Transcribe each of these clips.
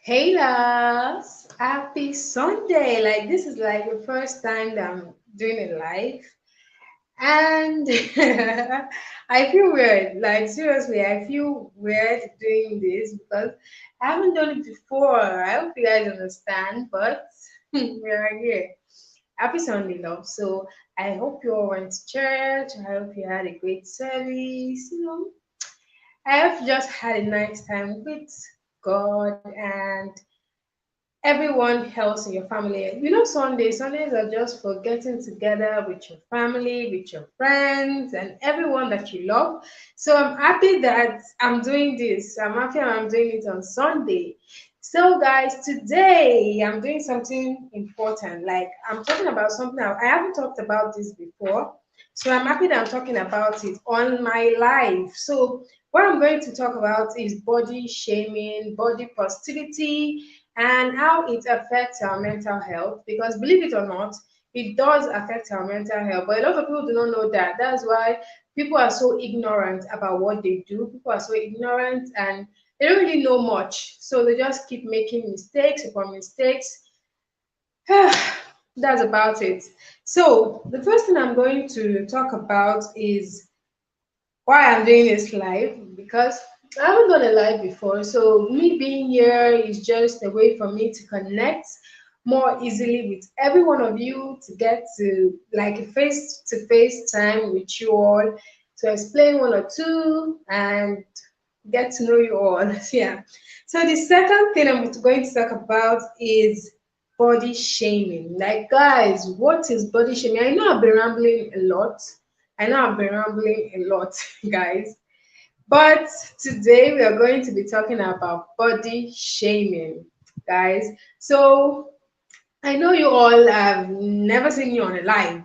Hey loves, happy Sunday. Like this is like the first time that I'm doing it live. And I feel weird. Like seriously, I feel weird doing this because I haven't done it before. I hope you guys understand, but we are here. Happy Sunday, love. So I hope you all went to church. I hope you had a great service. I have just had a nice time with God and everyone else in your family. Sundays are just for getting together with your family, with your friends, and everyone that you love. So I'm happy that I'm doing this. I'm happy I'm doing it on Sunday. So, guys, today I'm doing something important. Like, I'm talking about something I haven't talked about this before. So, I'm happy that I'm talking about it on my life. So, what I'm going to talk about is body shaming, body positivity, and how it affects our mental health. Because believe it or not, it does affect our mental health. But a lot of people do not know that. That's why people are so ignorant about what they do. People are so ignorant and they don't really know much. So they just keep making mistakes upon mistakes. That's about it. So the first thing I'm going to talk about is why I'm doing this live because I haven't done a live before. So me being here is just a way for me to connect more easily with every one of you to get to like a face-to-face time with you all to explain one or two and get to know you all. Yeah. So the second thing I'm going to talk about is body shaming. Like guys, what is body shaming? I know I've been rambling a lot. Guys. But today we are going to be talking about body shaming, guys. So I know you all have never seen me on a live.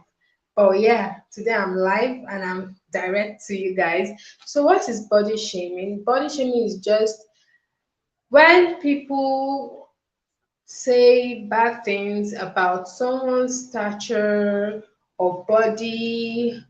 Oh yeah, today I'm live and I'm direct to you guys. So what is body shaming? Body shaming is just when people say bad things about someone's stature or body.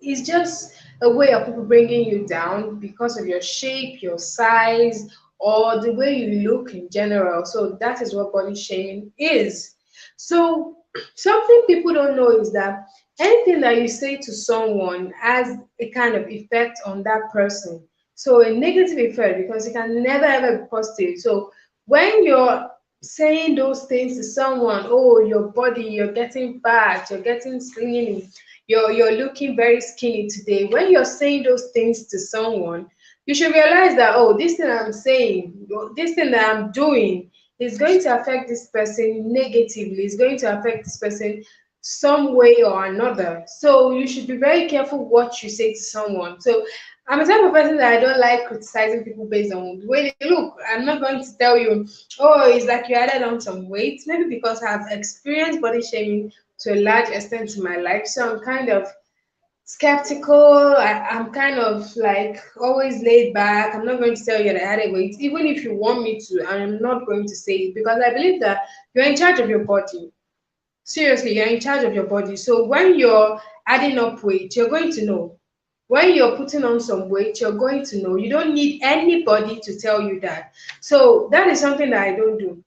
It's just a way of people bringing you down because of your shape, your size, or the way you look in general. So that is what body shaming is. So something people don't know is that anything that you say to someone has a kind of effect on that person. So a negative effect because it can never ever be positive. So when you're saying those things to someone, oh, your body, you're getting fat, you're getting skinny, you're looking very skinny today. When you're saying those things to someone, you should realize that, oh, this thing I'm saying, this thing that I'm doing is going to affect this person negatively. It's going to affect this person some way or another. So you should be very careful what you say to someone. So I'm a type of person that I don't like criticizing people based on the way they look. I'm not going to tell you, oh, it's like you added on some weight. Maybe because I've experienced body shaming to a large extent in my life. So I'm kind of skeptical. I'm kind of like always laid back. I'm not going to tell you that I had a weight, even if you want me to. I'm not going to say it because I believe that you're in charge of your body. Seriously, you're in charge of your body. So when you're adding up weight, you're going to know. When you're putting on some weight, you're going to know. You don't need anybody to tell you that. So that is something that I don't do.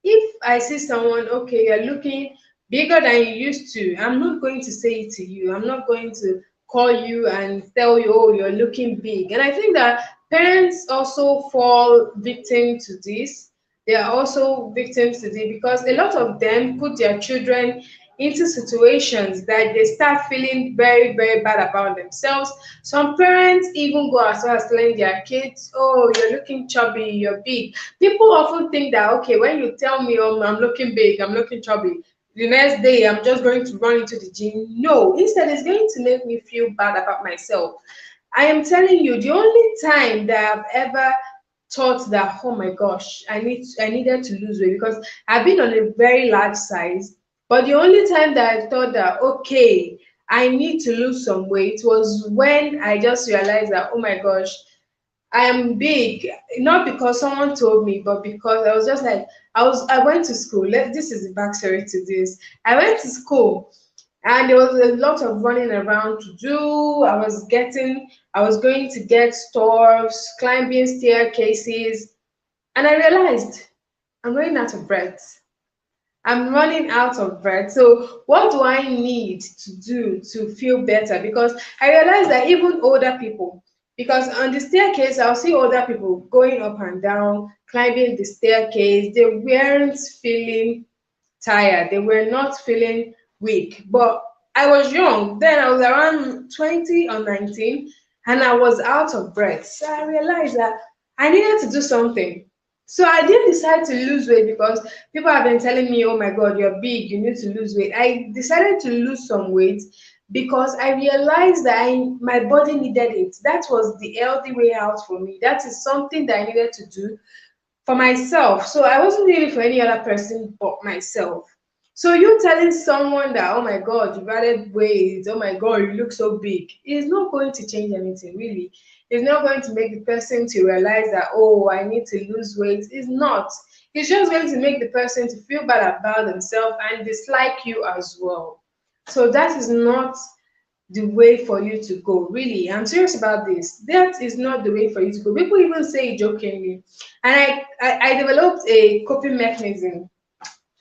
If I see someone, okay, you're looking bigger than you used to, I'm not going to say it to you. I'm not going to call you and tell you, oh, you're looking big. And I think that parents also fall victim to this. They are also victims to this because a lot of them put their children into situations that they start feeling very, very bad about themselves. Some parents even go as far as telling their kids, oh, you're looking chubby, you're big. People often think that, okay, when you tell me, oh, I'm looking big, I'm looking chubby, the next day I'm just going to run into the gym. No, instead, it's going to make me feel bad about myself. I am telling you, the only time that I've ever thought that, oh my gosh, I needed to lose weight because I've been on a very large size. But the only time that I thought that, okay, I need to lose some weight was when I just realized that, oh my gosh, I am big, not because someone told me, but because I was just like, I went to school. This is the backstory to this. I went to school and there was a lot of running around to do. I was going to get stores, climbing staircases, And I realized I'm running out of breath. I'm running out of breath. So what do I need to do to feel better? Because I realized that even older people, because on the staircase, I'll see older people going up and down, climbing the staircase. They weren't feeling tired. They were not feeling weak. But I was young. Then I was around 20 or 19 and I was out of breath. So I realized that I needed to do something. So I didn't decide to lose weight because people have been telling me, oh my God, you're big, you need to lose weight. I decided to lose some weight because I realized that my body needed it. That was the healthy way out for me. That is something that I needed to do for myself. So I wasn't doing it for any other person but myself. So you telling someone that, oh my God, you've added weight, oh my God, you look so big, is not going to change anything, really. It's not going to make the person to realize that, oh, I need to lose weight. It's not. It's just going to make the person to feel bad about themselves and dislike you as well. So that is not the way for you to go. Really, I'm serious about this. That is not the way for you to go. People even say it jokingly. And I developed a coping mechanism.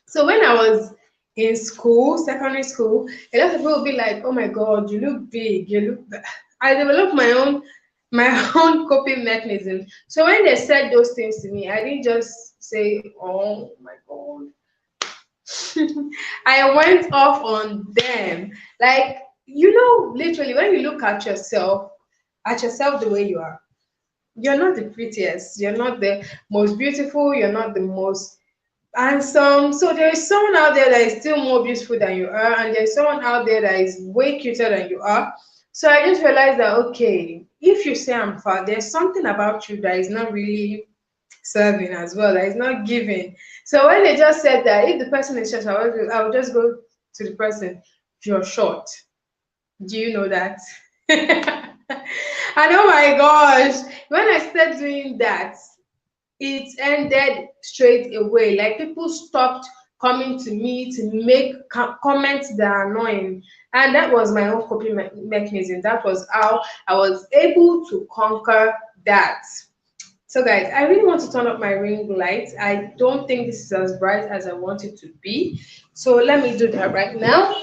So when I was in school, secondary school, a lot of people will be like, oh my God, you look big, you look I developed my own coping mechanism. So when they said those things to me, I didn't just say, oh my God. I went off on them. Like, literally, when you look at yourself the way you are, you're not the prettiest, you're not the most beautiful, you're not the most handsome. So there is someone out there that is still more beautiful than you are, and there's someone out there that is way cuter than you are. So I just realized that, okay, if you say I'm fat, there's something about you that is not really serving as well, that is not giving. So when they just said that, if the person is short, I would just go to the person, you're short. Do you know that? And oh my gosh, when I started doing that, it ended straight away. Like people stopped coming to me to make comments that are annoying. And that was my own coping mechanism. That was how I was able to conquer that. So guys, I really want to turn up my ring light. I don't think this is as bright as I want it to be. So let me do that right now.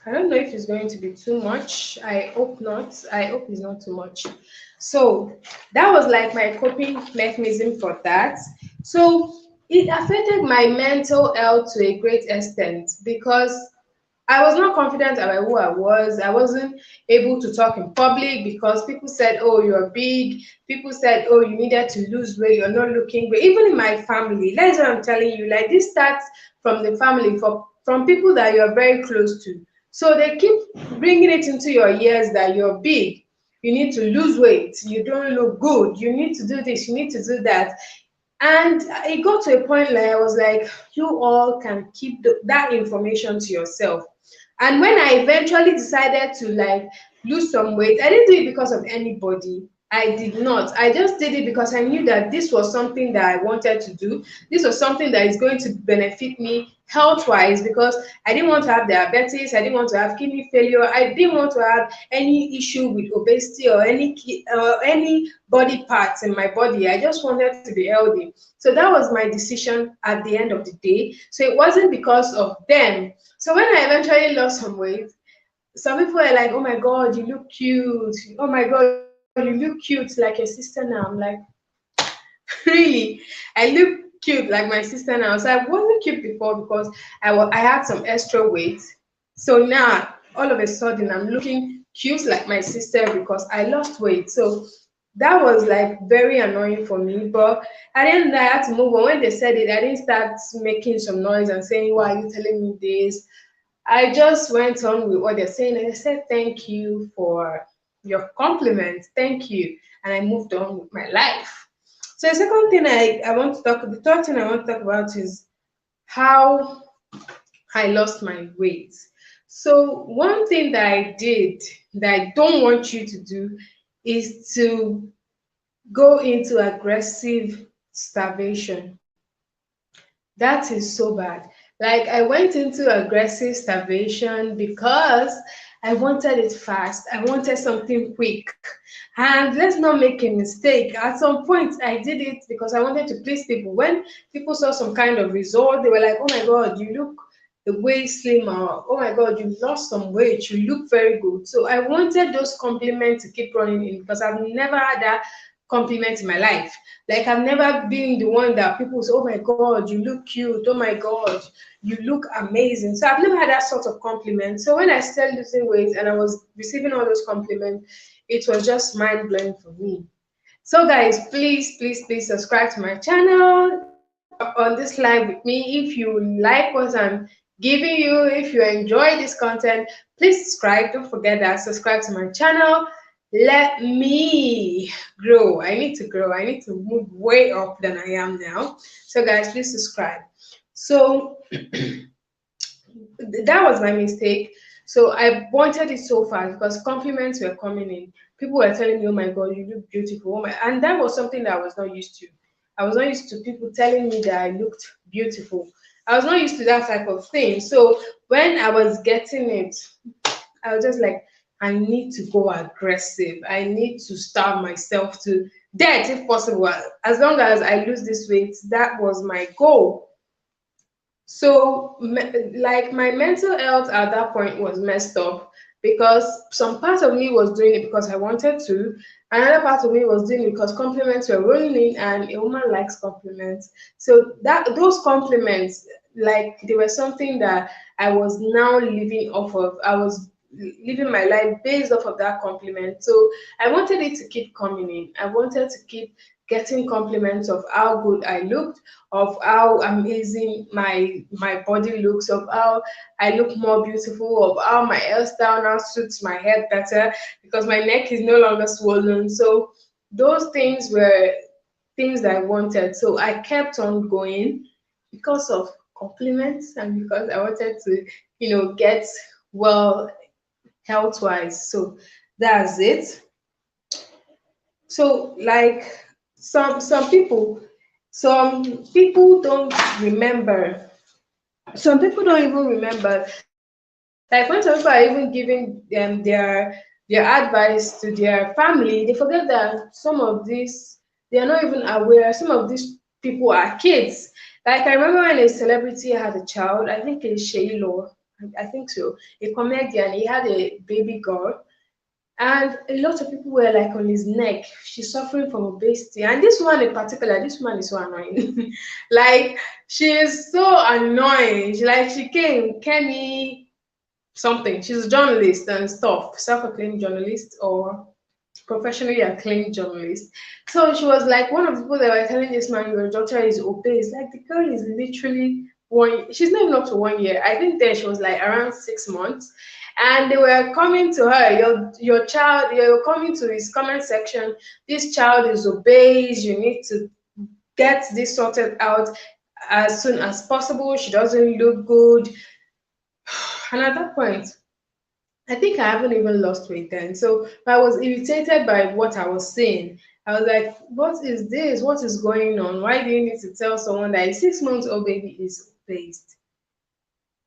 I don't know if it's going to be too much. I hope not. I hope it's not too much. So that was like my coping mechanism for that. So it affected my mental health to a great extent because I was not confident about who I was. I wasn't able to talk in public because people said, oh, you're big. People said, oh, you needed to lose weight. You're not looking great. Even in my family, that's what I'm telling you. Like this starts from the family, from people that you're very close to. So they keep bringing it into your ears that you're big. You need to lose weight. You don't look good. You need to do this. You need to do that. And it got to a point where I was like, you all can keep that information to yourself. And when I eventually decided to like lose some weight, I didn't do it because of anybody. I did not. I just did it because I knew that this was something that I wanted to do. This was something that is going to benefit me health-wise because I didn't want to have diabetes. I didn't want to have kidney failure. I didn't want to have any issue with obesity or any body parts in my body. I just wanted to be healthy. So that was my decision at the end of the day. So it wasn't because of them. So when I eventually lost some weight, some people were like, oh my God, you look cute. Oh my God, you look cute like your sister now. I'm like, really? I look cute like my sister now. So I wasn't cute before because I had some extra weight. So now, all of a sudden, I'm looking cute like my sister because I lost weight. So that was like very annoying for me. But at the end, I had to move on. When they said it, I didn't start making some noise and saying, why are you telling me this? I just went on with what they're saying and I said, thank you for your compliment. Thank you. And I moved on with my life. So the second thing I want to talk, the third thing I want to talk about is how I lost my weight. So one thing that I did that I don't want you to do is to go into aggressive starvation. That is so bad Like I went into aggressive starvation because I wanted it fast. I wanted something quick. And let's not make a mistake. At some point, I did it because I wanted to please people. When people saw some kind of result, they were like, oh my God, you look the way slimmer. Oh my God, you lost some weight. You look very good. So I wanted those compliments to keep running in because I've never had that compliment in my life. Like I've never been the one that people say, oh my God, you look cute. Oh my God, you look amazing. So I've never had that sort of compliment. So when I started losing weight and I was receiving all those compliments, it was just mind blowing for me. So guys, please, please, please subscribe to my channel. If you are on this live with me, if you like what I'm giving you, if you enjoy this content, please subscribe. Don't forget that subscribe to my channel. Let me grow. I need to grow. I need to move way up than I am now. So guys, please subscribe. So that was my mistake. So I wanted it so fast because compliments were coming in. People were telling me, "Oh my God, you look beautiful." Oh my, and that was something that I was not used to. I was not used to people telling me that I looked beautiful. I was not used to that type of thing. So when I was getting it, I was just like, I need to go aggressive. I need to starve myself to death if possible. As long as I lose this weight, that was my goal. So, like my mental health at that point was messed up because some part of me was doing it because I wanted to, another part of me was doing it because compliments were rolling in, and a woman likes compliments. So that those compliments, like they were something that I was now living off of. I was living my life based off of that compliment. So I wanted it to keep coming in. I wanted to keep getting compliments of how good I looked, of how amazing my body looks, of how I look more beautiful, of how my hairstyle now suits my head better because my neck is no longer swollen. So those things were things that I wanted. So I kept on going because of compliments and because I wanted to, get well health wise. So that's it. So like some people don't remember. Some people don't even remember. Like when some people are even giving them their advice to their family, they forget that some of these they are not even aware. Some of these people are kids. Like I remember when a celebrity had a child, I think it's Shaylo, I think so, a comedian, he had a baby girl. And a lot of people were like on his neck. She's suffering from obesity. And this one in particular, this one is so annoying. Like she is so annoying. She came, Kemi something. She's a journalist and stuff, self-acclaimed journalist or professionally acclaimed journalist. So she was like one of the people that were telling this man, your daughter is obese. Like the girl is literally she's not even up to 1 year. I think then she was like around 6 months. And they were coming to her, your child, you're coming to his comment section, this child is obese, you need to get this sorted out as soon as possible. She doesn't look good. And at that point, I think I haven't even lost weight then. So I was irritated by what I was seeing. I was like, what is this? What is going on? Why do you need to tell someone that a 6 month old baby is obese?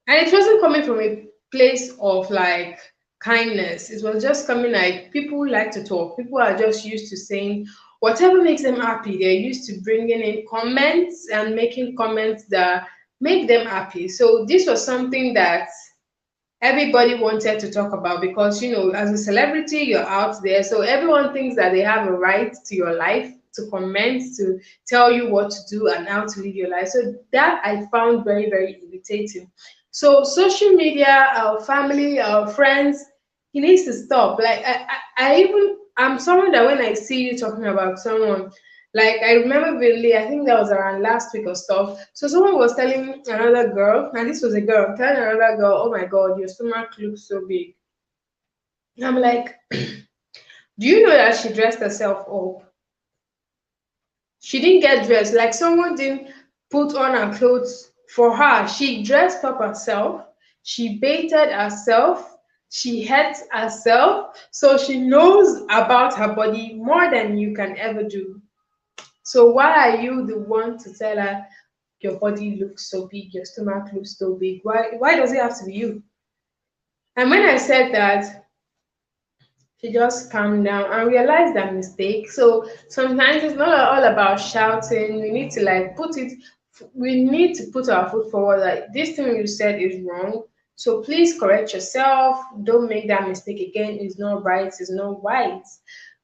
And it wasn't coming from a place of like kindness. It was just coming like people like to talk. People are just used to saying whatever makes them happy. They're used to bringing in comments and making comments that make them happy. So this was something that everybody wanted to talk about because as a celebrity you're out there, so everyone thinks that they have a right to your life, to comment, to tell you what to do and how to live your life. So that I found very, very irritating. So social media, our family, our friends, he needs to stop. Like I'm someone that when I see you talking about someone, like I remember vividly, I think that was around last week or stuff. So someone was telling another girl, and this was a girl, telling another girl, "Oh my God, your stomach looks so big." And I'm like, "Do you know that she dressed herself up? She didn't get dressed. Like someone didn't put on her clothes for her. She dressed up herself. She baited herself. She ate herself. So she knows about her body more than you can ever do. So why are you the one to tell her your body looks so big, your stomach looks so big. Why does it have to be you? And when I said that, she just calmed down and realized that mistake. So sometimes it's not all about shouting. We need to like put it. We need to put our foot forward. Like this thing you said is wrong. So please correct yourself. Don't make that mistake again. It's not right. It's not right.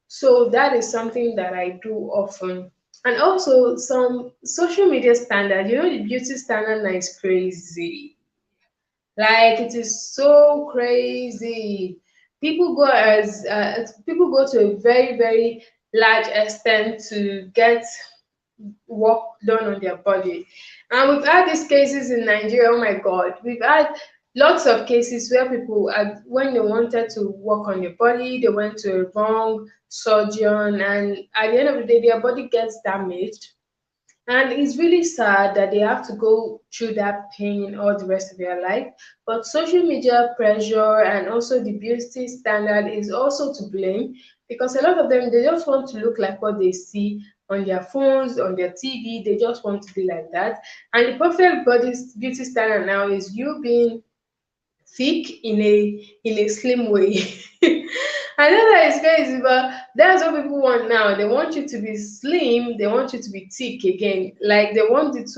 So that is something that I do often. And also some social media standard. You know the beauty standard now is crazy. Like it is so crazy. People go to a very large extent to get work done on their body. And we've had these cases in Nigeria. Oh my God, we've had lots of cases where people, when they wanted to work on their body, they went to a wrong surgeon, and at the end of the day, their body gets damaged, and it's really sad that they have to go through that pain all the rest of their life. But social media pressure and also the beauty standard is also to blame, because a lot of them, they just want to look like what they see on their phones, on their TV. They just want to be like that. And the perfect body beauty standard now is you being thick in a slim way. I know that is crazy, but that's what people want now. They want you to be slim, they want you to be thick again. Like they want it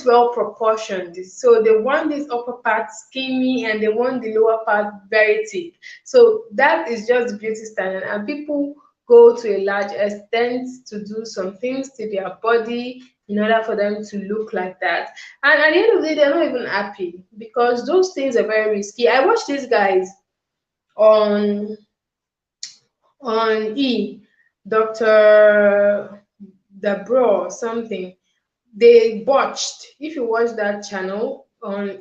well proportioned. So they want this upper part skinny and they want the lower part very thick. So that is just the beauty standard. And people go to a large extent to do some things to their body in order for them to look like that. And at the end of the day, they're not even happy because those things are very risky. I watch these guys on Dr. Dabro or something. They botched. If you watch that channel on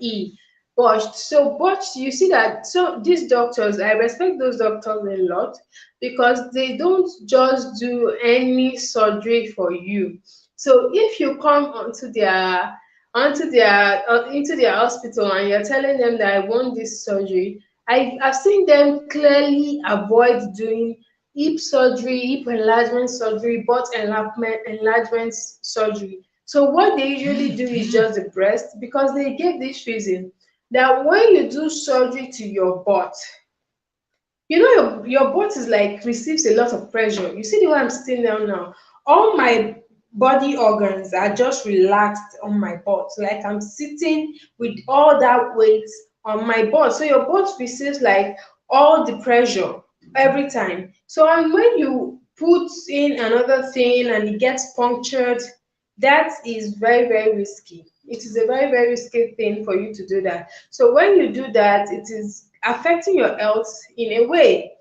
botched. So botched, you see that. So these doctors, I respect those doctors a lot because they don't just do any surgery for you. So if you come into their hospital and you're telling them that I want this surgery, I've seen them clearly avoid doing hip surgery, hip enlargement surgery, butt enlargement surgery. So what they usually do is just the breast, because they gave this reason that when you do surgery to your butt, you know your butt is like receives a lot of pressure. You see the way I'm sitting down now, all my body organs are just relaxed on my butt, like I'm sitting with all that weight on my butt. So your butt receives like all the pressure every time. So and when you put in another thing and it gets punctured, that is very risky. It is a very risky thing for you to do that. So when you do that, it is affecting your health in a way.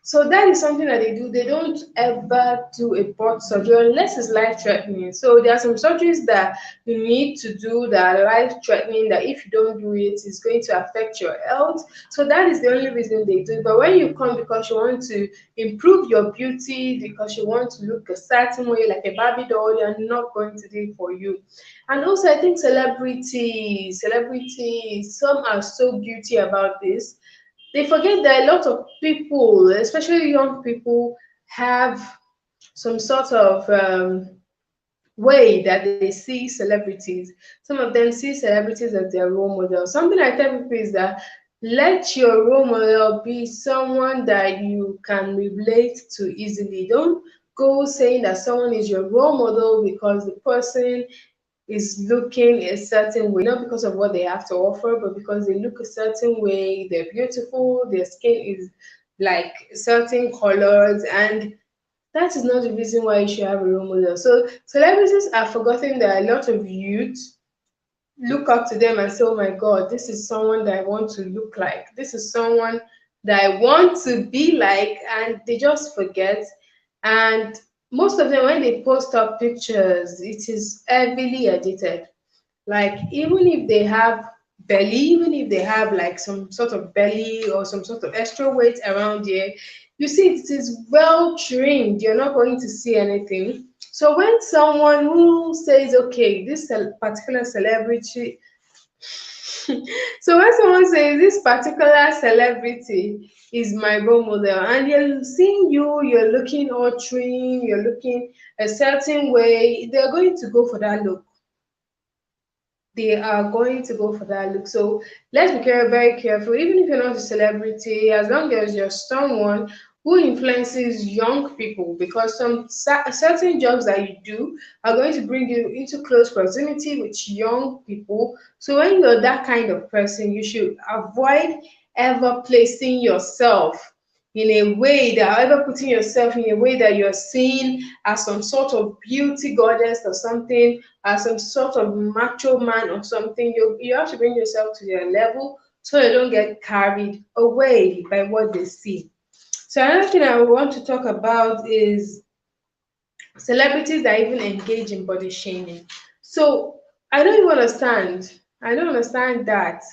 So that is something that they do. They don't ever do a butt surgery unless it's life threatening. So there are some surgeries that you need to do that are life threatening, that if you don't do it, it's going to affect your health. So that is the only reason they do it. But when you come because you want to improve your beauty, because you want to look a certain way, like a Barbie doll, they're not going to do it for you. And also, I think celebrities, some are so guilty about this. They forget that a lot of people, especially young people, have some sort of way that they see celebrities. Some of them see celebrities as their role model. Something I tell people is that let your role model be someone that you can relate to easily. Don't go saying that someone is your role model because the person is looking a certain way, not because of what they have to offer, but because they look a certain way, they're beautiful, their skin is like certain colors, and that is not the reason why you should have a role model. So celebrities are forgetting that a lot of youth look up to them and say, oh my God, this is someone that I want to look like. This is someone that I want to be like, and they just forget. And most of them, when they post up pictures, it is heavily edited. Like even if they have belly, even if they have like some sort of belly or some sort of extra weight around here, you see it is well trimmed. You're not going to see anything. So when someone who says, okay, this particular celebrity, so when someone says this particular celebrity is my role model, and you're seeing you're looking all trim, you're looking a certain way, they're going to go for that look. they are going to go for that look. So let's be very careful. Even if you're not a celebrity, as long as you're someone who influences young people, because some certain jobs that you do are going to bring you into close proximity with young people. So when you're that kind of person, you should avoid ever placing yourself in a way that, ever putting yourself in a way that you're seen as some sort of beauty goddess or something, as some sort of macho man or something. You have to bring yourself to their level so you don't get carried away by what they see. So another thing I want to talk about is celebrities that even engage in body shaming. So I don't understand that.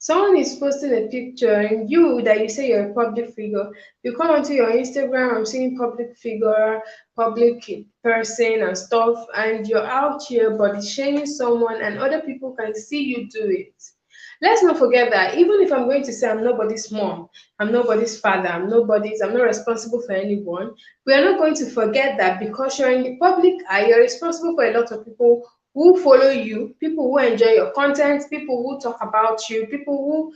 Someone is posting a picture and you that you say you're a public figure, you come onto your Instagram, I'm seeing public figure, public person and stuff, and you're out here body shaming someone and other people can see you do it. Let's not forget that even if I'm going to say I'm nobody's mom, I'm nobody's father, I'm not responsible for anyone, we are not going to forget that because you're in the public eye, you're responsible for a lot of people who follow you, people who enjoy your content, people who talk about you, people who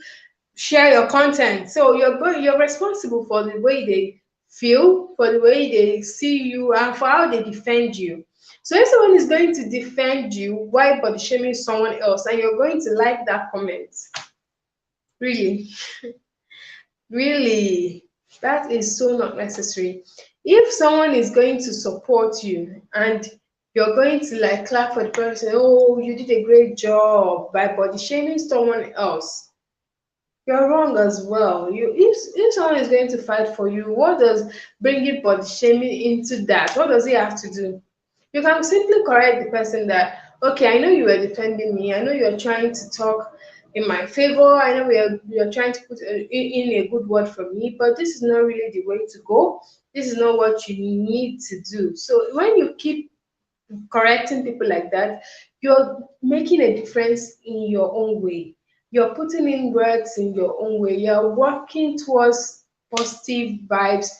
share your content. So you're responsible for the way they feel, for the way they see you, and for how they defend you. So if someone is going to defend you while body shaming someone else and you're going to like that comment, really, really, that is so not necessary. If someone is going to support you and you're going to like clap for the person, oh, you did a great job by body shaming someone else, you're wrong as well. If someone is going to fight for you, what does bringing body shaming into that? What does he have to do? You can simply correct the person that, okay, I know you were defending me. I know you're trying to talk in my favor. I know you're trying to put in a good word for me, but this is not really the way to go. This is not what you need to do. So when you keep correcting people like that, you're making a difference in your own way. You're putting in words in your own way. You're working towards positive vibes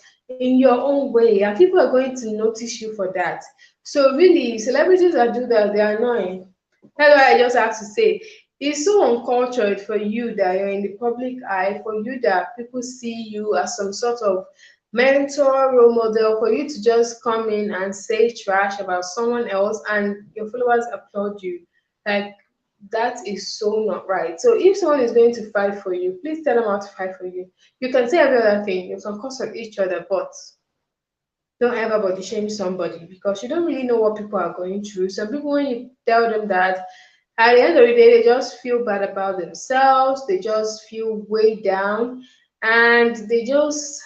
in your own way, and people are going to notice you for that. So really, celebrities that do that, they're annoying. That's why I just have to say it's so uncultured for you that you're in the public eye, for you that people see you as some sort of mentor, role model, for you to just come in and say trash about someone else and your followers applaud you. Like, that is so not right. So if someone is going to fight for you, please tell them how to fight for you. You can say every other thing, you can curse at each other, but don't ever body shame somebody because you don't really know what people are going through. Some people, when you tell them that, at the end of the day, they just feel bad about themselves, they just feel weighed down, and they just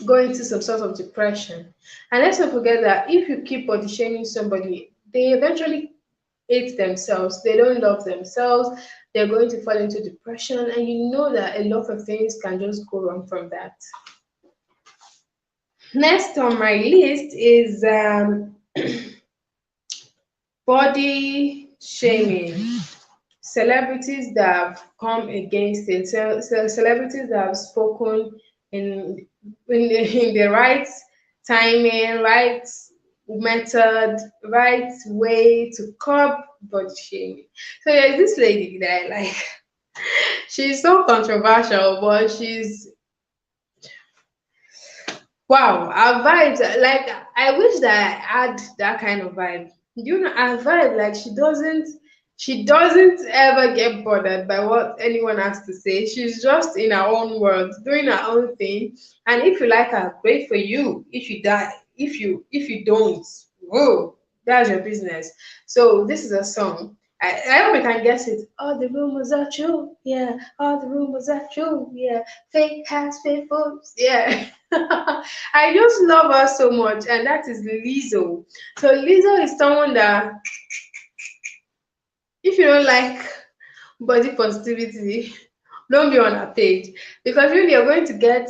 go into some sort of depression. And let's not forget that if you keep body shaming somebody, they eventually hate themselves, they don't love themselves, they're going to fall into depression, and you know that a lot of things can just go wrong from that. Next on my list is body shaming. Celebrities that have come against it, celebrities that have spoken in in the right timing, right method, right way to curb body shaming. So there's this lady that I like. She's so controversial, but she's wow, our vibes, like I wish that I had that kind of vibe. You know, our vibe, like she doesn't ever get bothered by what anyone has to say. She's just in her own world, doing her own thing. And if you like her, great for you. If you die, if you don't, whoa, that's your business. So this is a song. I hope you can guess it. All the rumors are true, yeah. All the rumors are true, yeah. Fake has fake folks, yeah. I just love her so much, and that is Lizzo. So Lizzo is someone that if you don't like body positivity, don't be on her page because really you're going to get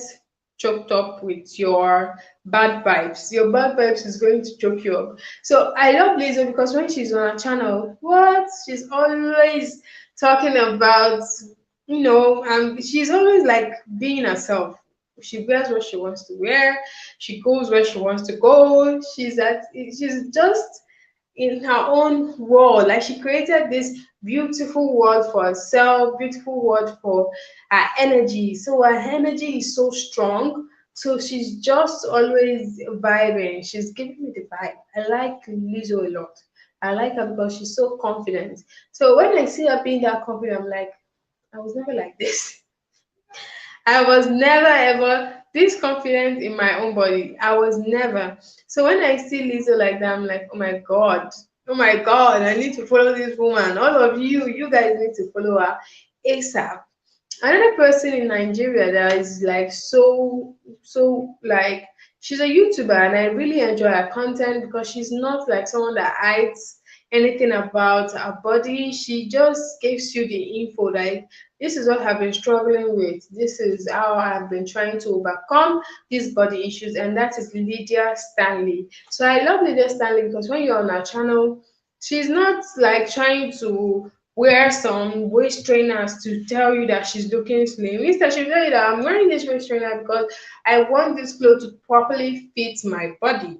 choked up with your bad vibes. Your bad vibes is going to choke you up. So I love Lizzo because when she's on her channel, what she's always talking about, she's always like being herself. She wears what she wants to wear. She goes where she wants to go. She's just in her own world. Like she created this beautiful world for herself, beautiful world for her energy. So her energy is so strong. So she's just always vibing. She's giving me the vibe. I like Lizzo a lot. I like her because she's so confident. So when I see her being that confident, I'm like, I was never like this. I was never ever this confident in my own body. I was never. So when I see Lizzo like that, I'm like, oh my God, I need to follow this woman. All of you, you guys need to follow her ASAP. Another person in Nigeria that is like so like she's a YouTuber and I really enjoy her content because she's not like someone that hides anything about her body. She just gives you the info like this is what I've been struggling with. This is how I've been trying to overcome these body issues, and that is Lydia Stanley. So I love Lydia Stanley because when you're on her channel, she's not like trying to wear some waist trainers to tell you that she's looking slim. Instead, she'll tell you that I'm wearing this waist trainer because I want this clothes to properly fit my body.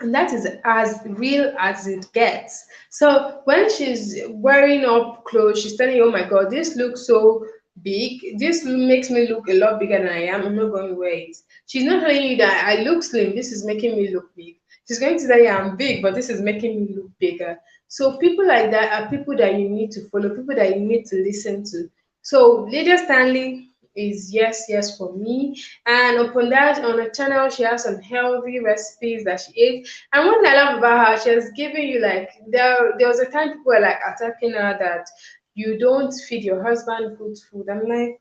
And that is as real as it gets. So when she's wearing up clothes, she's telling you, oh my God, this looks so big. This makes me look a lot bigger than I am. I'm not going to wear it. She's not telling you that I look slim. This is making me look big. She's going to tell you I'm big, but this is making me look bigger. So people like that are people that you need to follow, people that you need to listen to. So Lydia Stanley is yes, yes for me. And upon that, on her channel, she has some healthy recipes that she ate. And what I love about her, she has given you like there was a time people were like attacking her that you don't feed your husband good food. I'm like,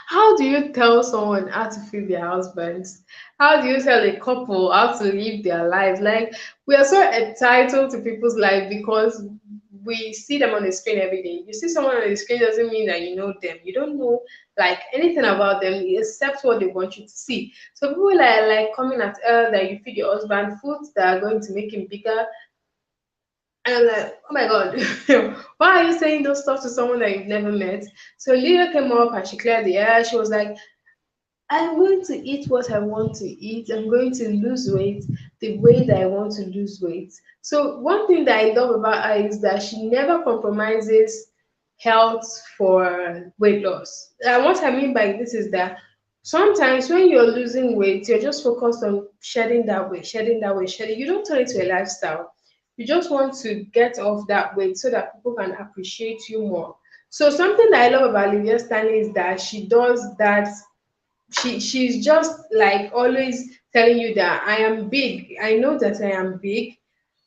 how do you tell someone how to feed their husbands? How do you tell a couple how to live their lives? Like we are so entitled to people's life because we see them on the screen every day. You see someone on the screen doesn't mean that you know them. You don't know like anything about them except what they want you to see. So people are like coming at that you feed your husband foods that are going to make him bigger. And I'm like, oh my God, why are you saying those stuff to someone that you've never met? So Leah came up and she cleared the air. She was like, I'm going to eat what I want to eat. I'm going to lose weight the way that I want to lose weight. So one thing that I love about her is that she never compromises health for weight loss. And what I mean by this is that sometimes when you're losing weight, you're just focused on shedding that weight, shedding that weight, shedding. You don't turn it to a lifestyle. You just want to get off that weight so that people can appreciate you more. So something that I love about Olivia Stanley is that she does that she's just like always telling you that I am big. I know that I am big,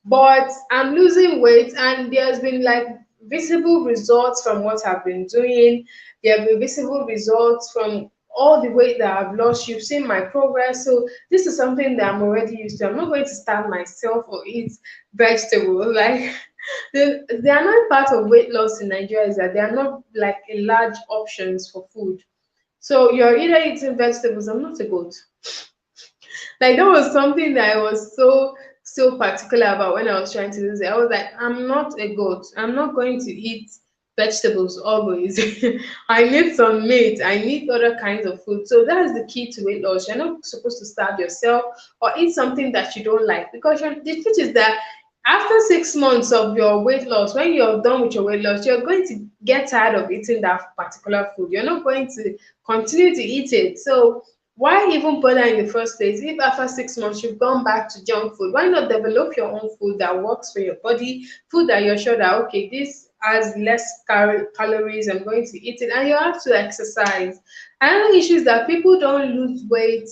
but I'm losing weight, and there's been like visible results from what I've been doing. There have been visible results from all the weight that I've lost. You've seen my progress. So this is something that I'm already used to. I'm not going to starve myself or eat vegetables. Like the another part of weight loss in Nigeria is that there are not like a large options for food. So you're either eating vegetables. I'm not a goat. Like that was something that I was so particular about when I was trying to lose it. I was like, I'm not a goat. I'm not going to eat vegetables always. I need some meat. I need other kinds of food. So that is the key to weight loss. You're not supposed to starve yourself or eat something that you don't like because the truth is that after 6 months of your weight loss, when you're done with your weight loss, you're going to get tired of eating that particular food. You're not going to continue to eat it. So why even bother in the first place? If after 6 months you've gone back to junk food, why not develop your own food that works for your body, food that you're sure that okay, this has less calories, I'm going to eat it, and you have to exercise. Another issue is that people don't lose weight.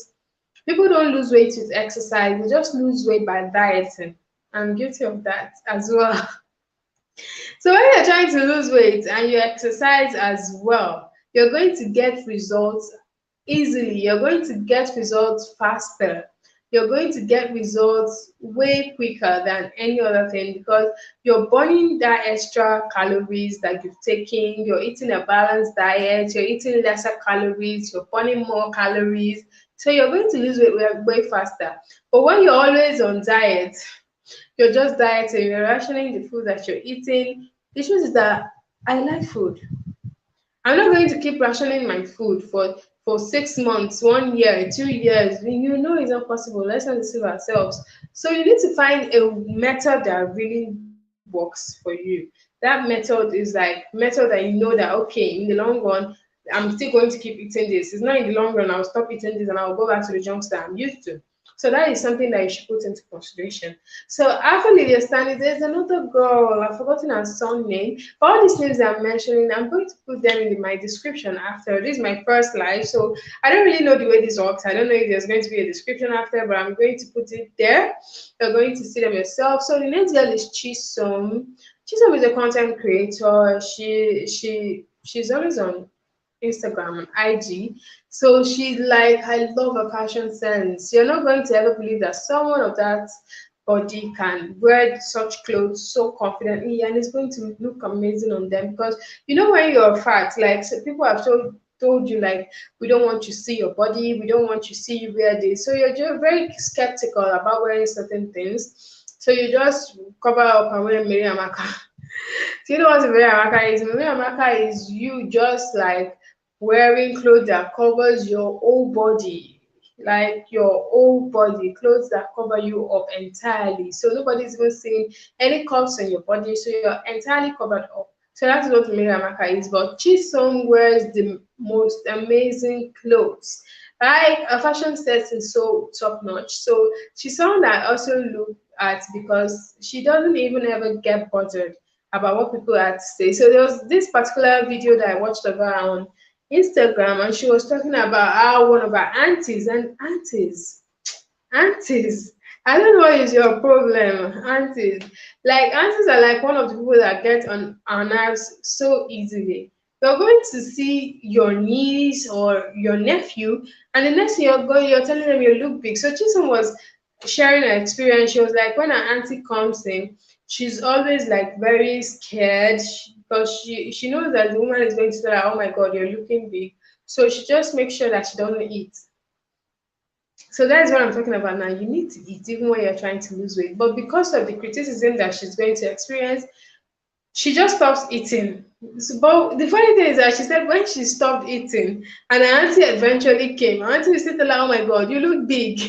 People don't lose weight with exercise, they just lose weight by dieting. I'm guilty of that as well. So when you're trying to lose weight and you exercise as well, you're going to get results easily. You're going to get results faster. You're going to get results way quicker than any other thing because you're burning that extra calories that you've taken. You're eating a balanced diet. You're eating lesser calories. You're burning more calories. So you're going to lose weight way faster. But when you're always on diet, you're just dieting, you're rationing the food that you're eating. The truth is that I like food. I'm not going to keep rationing my food for for 6 months, 1 year, 2 years, you know it's not possible. Let's not deceive ourselves. So you need to find a method that really works for you. That method is like method that you know that okay, in the long run, I'm still going to keep eating this. It's not in the long run I'll stop eating this and I'll go back to the junks that I'm used to. So that is something that you should put into consideration. So after Lydia Stanley, there's another girl. I've forgotten her song name. But all these names I'm mentioning, I'm going to put them in my description after. This is my first live, so I don't really know the way this works. I don't know if there's going to be a description after, but I'm going to put it there. You're going to see them yourself. So the next girl is Chisom. Chisom is a content creator. She's always on Instagram and IG. So she's like, I love her fashion sense. You're not going to ever believe that someone of that body can wear such clothes so confidently and it's going to look amazing on them. Because you know when you're fat, like so people have told you like we don't want to see your body, we don't want to see you wear this. So you're just very skeptical about wearing certain things. So you just cover up and wear Miriam Aka. So you know what Miriam Aka is? Miriam Aka is you just like wearing clothes that covers your whole body, like your whole body, clothes that cover you up entirely. So nobody's even seeing any cuffs on your body, so you're entirely covered up. So that's what Miramaka is. But Chisom wears the most amazing clothes. Like a fashion sense is so top notch. So she's someone that I also look at because she doesn't even ever get bothered about what people had to say. So there was this particular video that I watched of her on Instagram, and she was talking about how one of her aunties. I don't know what is your problem, aunties. Like aunties are like one of the people that get on our nerves so easily. You're going to see your niece or your nephew, and the next thing you're telling them you look big. So Chisholm was sharing her experience. She was like, when her auntie comes in, she's always like very scared because she knows that the woman is going to tell her, "Oh my God, you're looking big." So she just makes sure that she doesn't eat. So that's what I'm talking about now. You need to eat even when you're trying to lose weight. But because of the criticism that she's going to experience, she just stops eating. So, but the funny thing is that she said when she stopped eating and her auntie eventually came, her auntie still tell her, "Oh my God, you look big."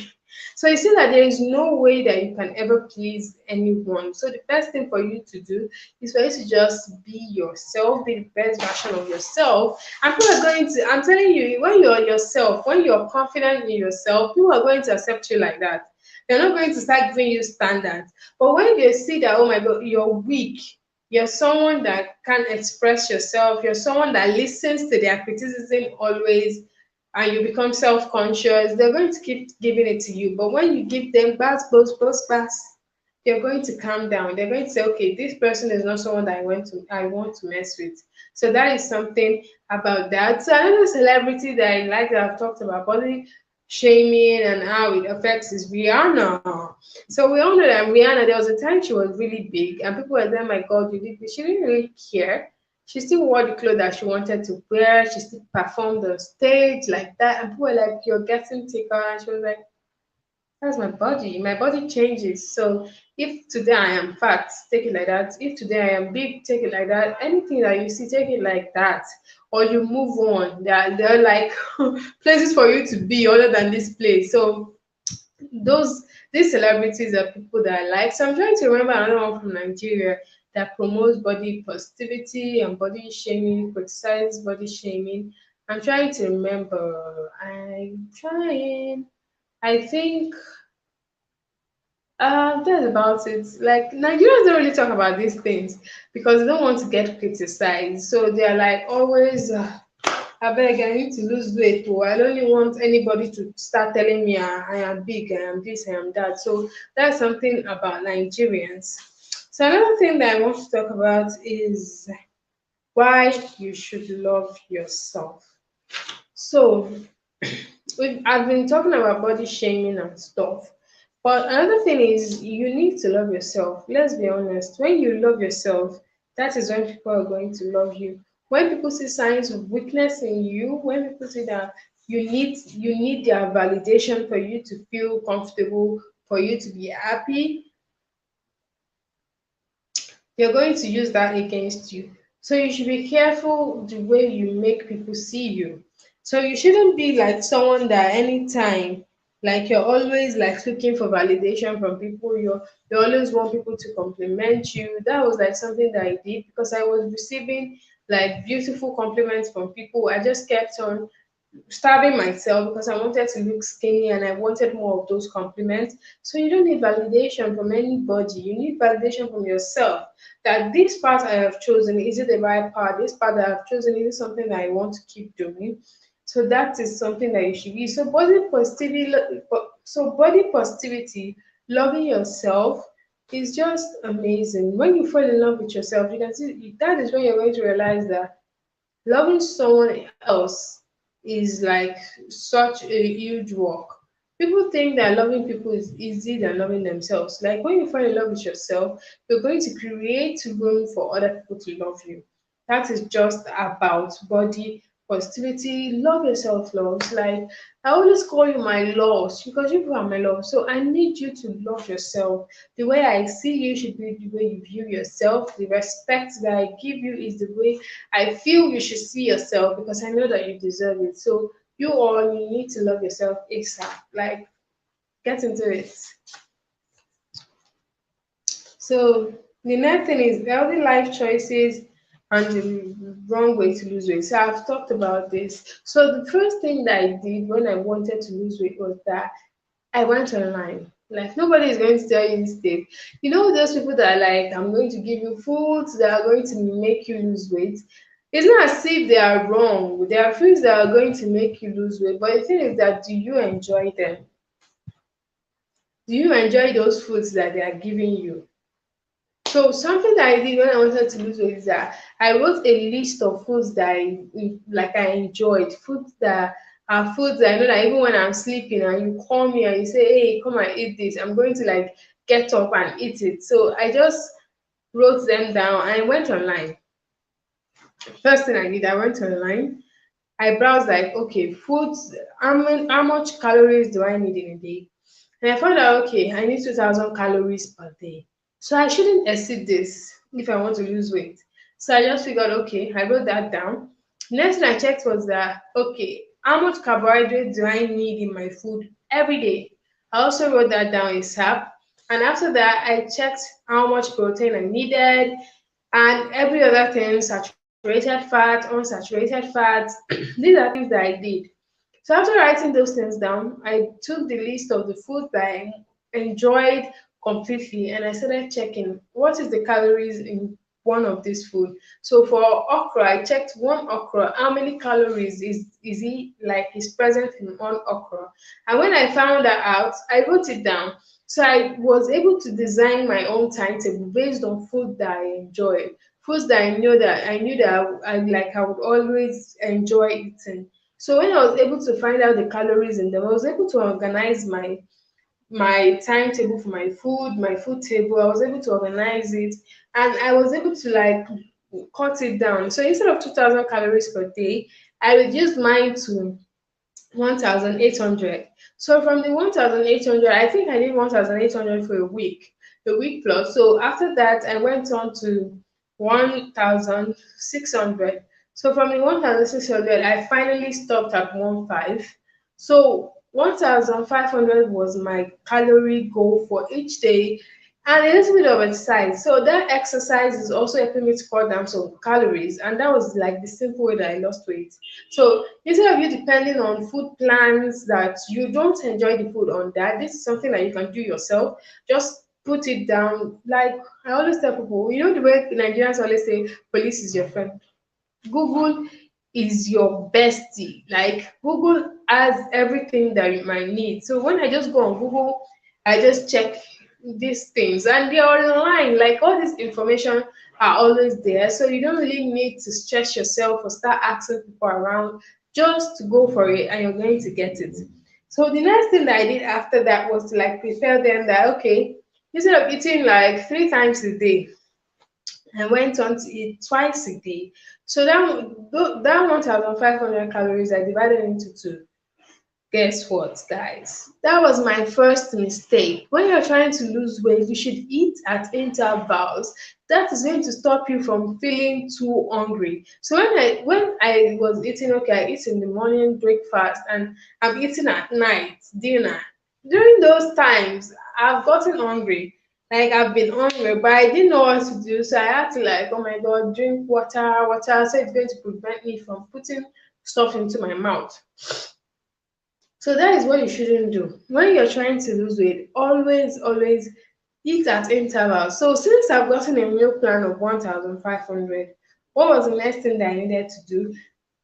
So you see that there is no way that you can ever please anyone. So the best thing for you to do is for you to just be yourself, be the best version of yourself. And people are going to, I'm telling you, when you're yourself, when you're confident in yourself, people are going to accept you like that. They're not going to start giving you standards. But when they see that, oh my God, you're weak, you're someone that can express yourself, you're someone that listens to their criticism always, and you become self-conscious, they're going to keep giving it to you. But when you give them bass, they're going to calm down. They're going to say, okay, this person is not someone that I want to mess with. So that is something about that. So another celebrity that I like that I've talked about body shaming and how it affects is Rihanna. So we all know that Rihanna, there was a time she was really big and people were saying, my God, you did this. She didn't really care. She still wore the clothes that she wanted to wear. She still performed on stage like that. And people were like, you're getting thicker. And she was like, that's my body. My body changes. So if today I am fat, take it like that. If today I am big, take it like that. Anything that you see, take it like that. Or you move on. They're like places for you to be other than this place. So those these celebrities are people that I like. So I'm trying to remember another one from Nigeria that promotes body positivity and body shaming, criticizes body shaming. I'm trying to remember. I'm trying. I think that's about it. Like Nigerians don't really talk about these things because they don't want to get criticized. So they're like always, I beg, I need to lose weight. Or I don't really want anybody to start telling me I am big, I am this, I am that. So that's something about Nigerians. So another thing that I want to talk about is why you should love yourself. So I've been talking about body shaming and stuff. But another thing is you need to love yourself. Let's be honest. When you love yourself, that is when people are going to love you. When people see signs of weakness in you, when people see that you need their validation for you to feel comfortable, for you to be happy, they're going to use that against you. So you should be careful the way you make people see you. So you shouldn't be like someone that anytime, like you're always like looking for validation from people. You always want people to compliment you. That was like something that I did because I was receiving like beautiful compliments from people. I just kept on starving myself because I wanted to look skinny and I wanted more of those compliments. So you don't need validation from anybody. You need validation from yourself. That this path I have chosen, is it the right path? This path I have chosen, is it something that I want to keep doing? So that is something that you should be. So body positivity, loving yourself is just amazing. When you fall in love with yourself, you can see that is when you're going to realize that loving someone else is like such a huge work. People think that loving people is easy than loving themselves. Like when you fall in love with yourself, you're going to create room for other people to love you. That is just about body positivity. Love yourself, loves. Like I always call you my loves because you are my love. So I need you to love yourself. The way I see you should be the way you view yourself. The respect that I give you is the way I feel you should see yourself because I know that you deserve it. So you need to love yourself ASAP. Like get into it. So the next thing is healthy life choices and the wrong way to lose weight. So I've talked about this. So the first thing that I did when I wanted to lose weight was that I went online. Like nobody is going to tell you this thing. You know those people that are like, I'm going to give you foods that are going to make you lose weight. It's not as if they are wrong. There are foods that are going to make you lose weight. But the thing is that do you enjoy them? Do you enjoy those foods that they are giving you? So something that I did when I wanted to lose weight is that I wrote a list of foods that I enjoyed, foods that I know that even when I'm sleeping and you call me and you say, "Hey, come and eat this," I'm going to like get up and eat it. So I just wrote them down and I went online. First thing I did, I went online. I browsed like, okay, foods. How much calories do I need in a day? And I found out, okay, I need 2,000 calories per day. So I shouldn't exceed this if I want to lose weight. So I just figured, okay, I wrote that down. Next thing I checked was that, okay, how much carbohydrate do I need in my food every day? I also wrote that down ASAP. And after that, I checked how much protein I needed and every other thing, saturated fat, unsaturated fat. These are things that I did. So after writing those things down, I took the list of the food that I enjoyed completely and I started checking what is the calories in one of these food. So for okra, I checked one okra, how many calories is present in one okra. And when I found that out, I wrote it down. So I was able to design my own timetable based on food that I enjoy, foods that I knew that I would always enjoy eating. So when I was able to find out the calories in them, I was able to organize my timetable for my food table. I was able to organize it, and I was able to like cut it down. So instead of 2,000 calories per day, I reduced mine to 1,800. So from the 1,800, I think I did 1,800 for a week plus. So after that, I went on to 1,600. So from the 1,600, I finally stopped at 1,500. So 1,500 was my calorie goal for each day and a little bit of exercise. So that exercise is also helping me to cut down some calories. And that was like the simple way that I lost weight. So instead of you depending on food plans that you don't enjoy the food on that, this is something that you can do yourself. Just put it down. Like I always tell people, you know the way Nigerians always say, police is your friend. Google is your bestie. Like Google has everything that you might need. So when I just go on Google, I just check these things and they are online. Like all this information are always there. So you don't really need to stress yourself or start asking people around. Just go for it and you're going to get it. So the next thing that I did after that was to like prepare them that okay, instead of eating like 3 times a day, I went on to eat twice a day. So that 1,500 calories I divided into two. Guess what, guys? That was my first mistake. When you're trying to lose weight, you should eat at intervals. that is going to stop you from feeling too hungry. So when I was eating, okay, I eat in the morning breakfast and I'm eating at night dinner. During those times, I've gotten hungry. Like I've been hungry, but I didn't know what to do. So I had to like, oh my god, drink water, water. So it's going to prevent me from putting stuff into my mouth. So that is what you shouldn't do. When you're trying to lose weight, always eat at intervals. So since I've gotten a meal plan of 1,500, what was the next thing that I needed to do?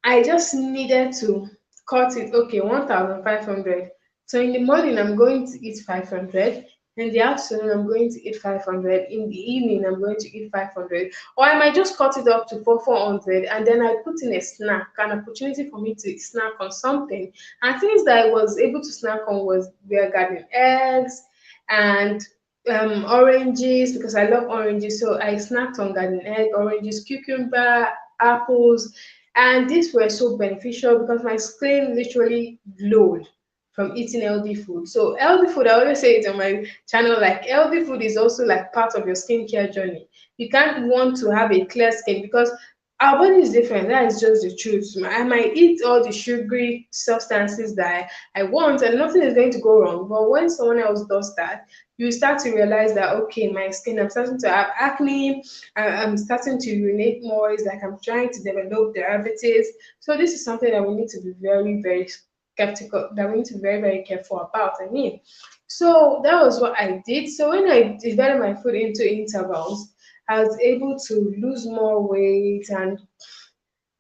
I just needed to cut it. Okay, 1,500. So in the morning, I'm going to eat 500. In the afternoon, I'm going to eat 500. In the evening, I'm going to eat 500. Or I might just cut it up to 400, and then I put in a snack, an opportunity for me to snack on something. And things that I was able to snack on was beer garden eggs and oranges, because I love oranges. So I snacked on garden egg, oranges, cucumber, apples, and these were so beneficial because my skin literally glowed from eating healthy food. So healthy food, I always say it on my channel, like healthy food is also like part of your skincare journey. You can't want to have a clear skin because our body is different. That is just the truth. I might eat all the sugary substances that I want and nothing is going to go wrong. But when someone else does that, you start to realize that, okay, my skin, I'm starting to have acne, I'm starting to urinate more. It's like I'm trying to develop diabetes. So this is something that we need to be very skeptical, that we need to be very careful about. I mean, so that was what I did. So when I divided my food into intervals, I was able to lose more weight and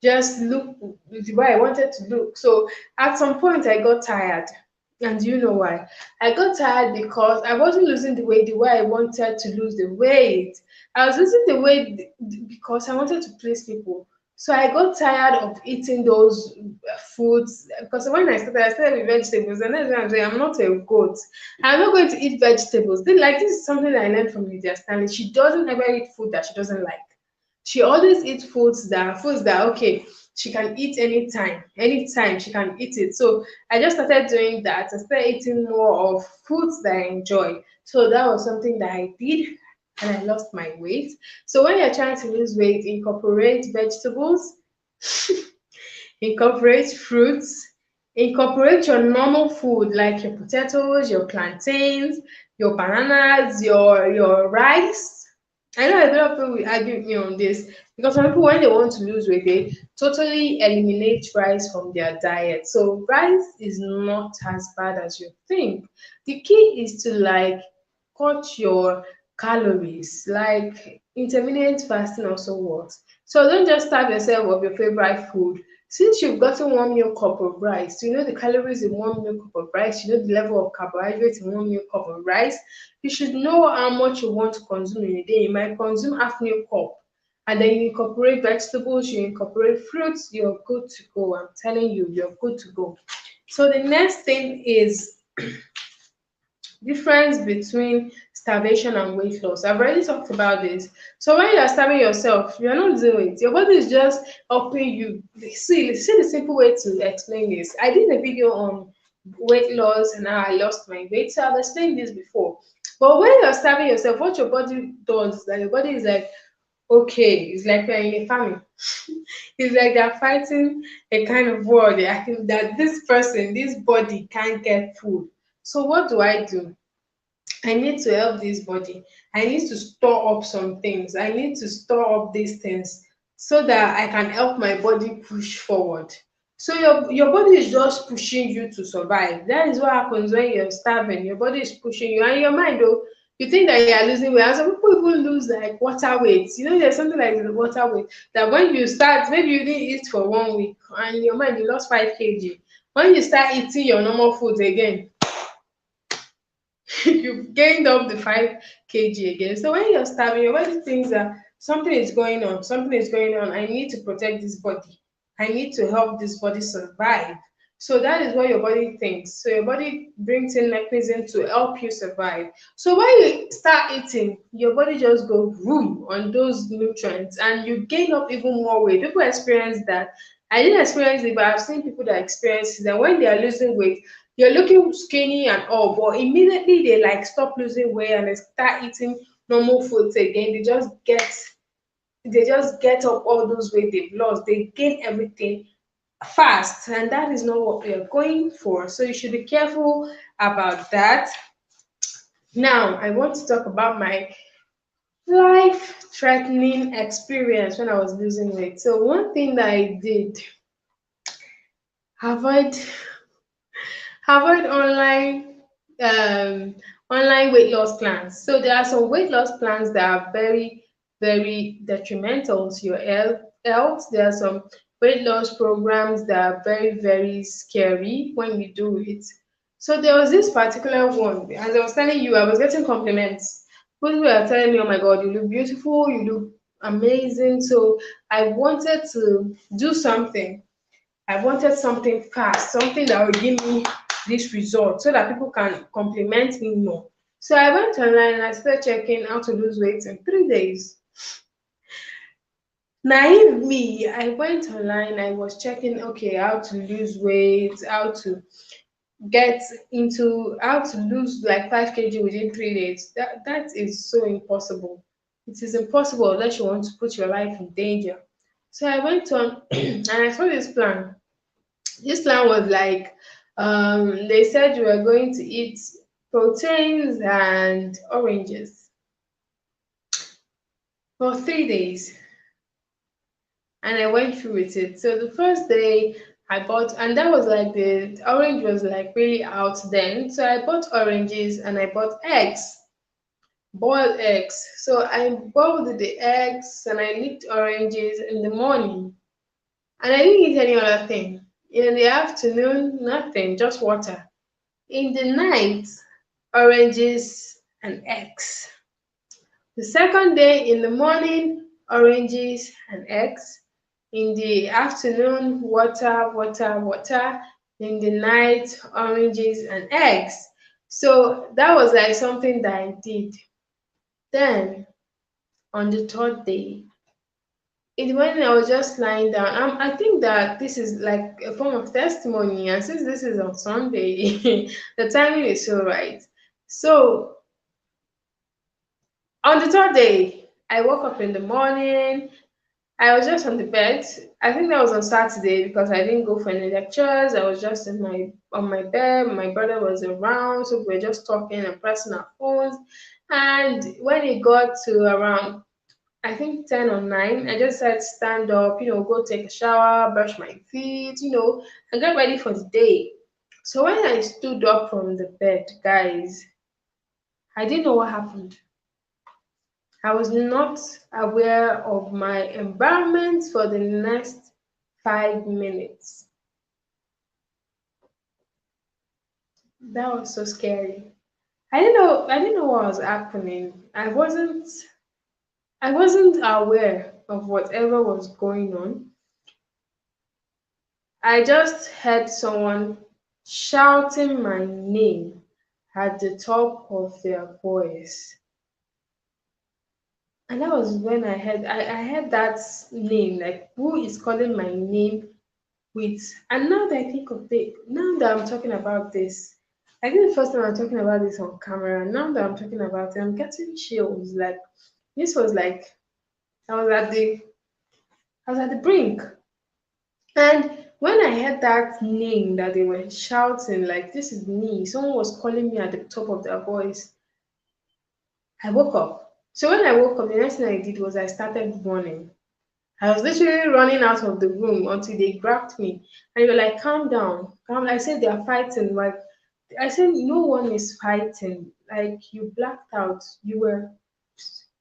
just look the way I wanted to look. So at some point, I got tired. And you know why? I got tired because I wasn't losing the way I wanted to lose the weight. I was losing the weight because I wanted to please people. So I got tired of eating those foods because when I started with vegetables, and then I'm saying I'm not a goat. I'm not going to eat vegetables. Then, like this is something that I learned from Lydia Stanley. She doesn't ever eat food that she doesn't like. She always eats foods that okay, she can eat anytime she can eat it. So I just started doing that. I started eating more of foods that I enjoy. So that was something that I did and I lost my weight. So when you're trying to lose weight, incorporate vegetables, incorporate fruits, incorporate your normal food like your potatoes, your plantains, your bananas, your rice. I know a lot of people will argue with me on this because some people, when they want to lose weight, they totally eliminate rice from their diet. So rice is not as bad as you think. The key is to like cut your calories. Like intermittent fasting also works. So don't just starve yourself of your favorite food. Since you've gotten 1 meal cup of rice, you know the calories in 1 meal cup of rice, you know the level of carbohydrates in 1 meal cup of rice, you should know how much you want to consume in a day. You might consume half meal cup and then you incorporate vegetables, you incorporate fruits, you're good to go. I'm telling you, you're good to go. So the next thing is difference between starvation and weight loss. I've already talked about this. So when you are starving yourself, you're not losing weight. Your body is just helping you. See the simple way to explain this. I did a video on weight loss and how I lost my weight. So I've explained this before. But when you're starving yourself, what your body does is that your body is like, okay, it's like you're in a famine. It's like they're fighting a kind of war. They're acting that this person, this body can't get food. So what do? I need to help this body. I need to store up some things. I need to store up these things so that I can help my body push forward. So your body is just pushing you to survive. That is what happens when you're starving. Your body is pushing you, and your mind, though, you think that you are losing weight. And some people even lose like water weight. You know, there's something like the water weight that when you start, maybe you didn't eat for 1 week, and in your mind you lost 5 kg. When you start eating your normal foods again, you've gained up the 5 kg again. So when you're starving, your body thinks that something is going on, something is going on. I need to protect this body. I need to help this body survive. So that is what your body thinks. So your body brings in mechanism to help you survive. So when you start eating, your body just goes boom on those nutrients and you gain up even more weight. People experience that. I didn't experience it, but I've seen people that experience it. That when they are losing weight, you're looking skinny and all, but immediately they like stop losing weight and they start eating normal foods again. They just get up all those weight they've lost. They gain everything fast, and that is not what we are going for. So you should be careful about that. Now, I want to talk about my life threatening experience when I was losing weight. So, one thing that I did, avoid avoid um online weight loss plans. So there are some weight loss plans that are very, very detrimental to your health. There are some weight loss programs that are very, very scary when you do it. So there was this particular one. As I was telling you, I was getting compliments. People were telling me, oh my god, you look beautiful, you look amazing. So I wanted to do something. I wanted something fast, something that would give me this result so that people can compliment me more. So I went online and I started checking how to lose weight in 3 days. Naive me, I went online, I was checking, okay, how to lose weight, get how to lose like 5 kg within 3 days. That is so impossible. It is impossible unless you want to put your life in danger. So I went on and I saw this plan. This plan was like, they said you were going to eat proteins and oranges for 3 days, and I went through with it. So the first day I bought, and that was like the orange was like really out then. So I bought oranges and I bought eggs, boiled eggs. So I boiled the eggs and I licked oranges in the morning, and I didn't eat any other thing. In the afternoon, nothing, just water. In the night, oranges and eggs. The second day in the morning, oranges and eggs. In the afternoon, water, water, water. In the night, oranges and eggs. So that was like something that I did. Then on the third day, when I was just lying down, I think that this is like a form of testimony, and since this is on Sunday, the timing is so right. So on the third day, I woke up in the morning. I was just on the bed. I think that was on Saturday because I didn't go for any lectures. I was just in my on my bed. My brother was around, so we were just talking and pressing our phones. And when it got to around, I think 10 or 9, I just said stand up, go take a shower, brush my teeth, and get ready for the day. So when I stood up from the bed, guys, I didn't know what happened. I was not aware of my environment for the next 5 minutes. That was so scary. I didn't know what was happening. I wasn't aware of whatever was going on. I just heard someone shouting my name at the top of their voice. And that was when I heard that name, like who is calling my name with. And now that I think of it, now that I'm talking about this, I think the first time I'm talking about this on camera, now that I'm talking about it, I'm getting chills. Like this was like I was at the I was at the brink. And when I heard that name that they were shouting, like this is me, someone was calling me at the top of their voice, I woke up. So when I woke up, the next thing I did was I started running. I was literally running out of the room until they grabbed me. And they were like, calm down. Calm. I said, they are fighting. Like, I said, no one is fighting. Like, you blacked out. You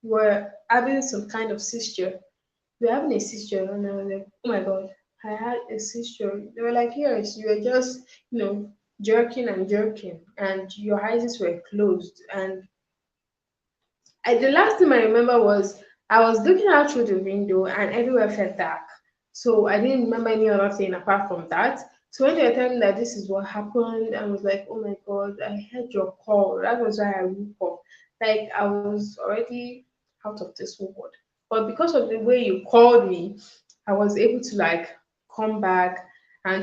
were having some kind of seizure. You were having a seizure. And I was like, oh my God, I had a seizure. They were like, yes, you were just, jerking and jerking. And your eyes were closed. And the last thing I remember was I was looking out through the window and everywhere felt dark. So I didn't remember any other thing apart from that. So when they were telling me that this is what happened, I was like, oh my God, I heard your call. That was why I woke up. Like I was already out of this world. But because of the way you called me, I was able to like come back, and